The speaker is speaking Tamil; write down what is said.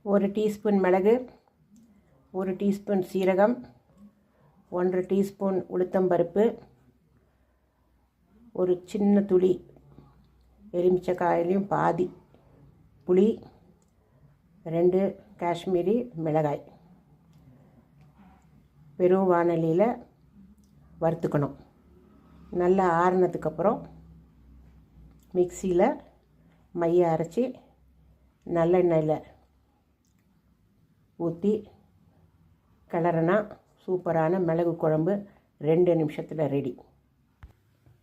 1 டீஸ்பூன் மிளகு, 1 டீஸ்பூன் சீரகம், 1 டீஸ்பூன் உளுத்தம்பருப்பு, ஒரு சின்ன துளி எலுமிச்சக்காயிலையும் பாதி புளி, 2 காஷ்மீரி மிளகாய் வெறும் வாணலியில் வறுத்துக்கணும். நல்லா ஆறுனதுக்கப்புறம் மிக்சியில் மைய அரைச்சி நல்லெண்ணெயில் ஊற்றி கிளறுனா சூப்பரான மிளகு குழம்பு 2 நிமிஷத்தில் ரெடி.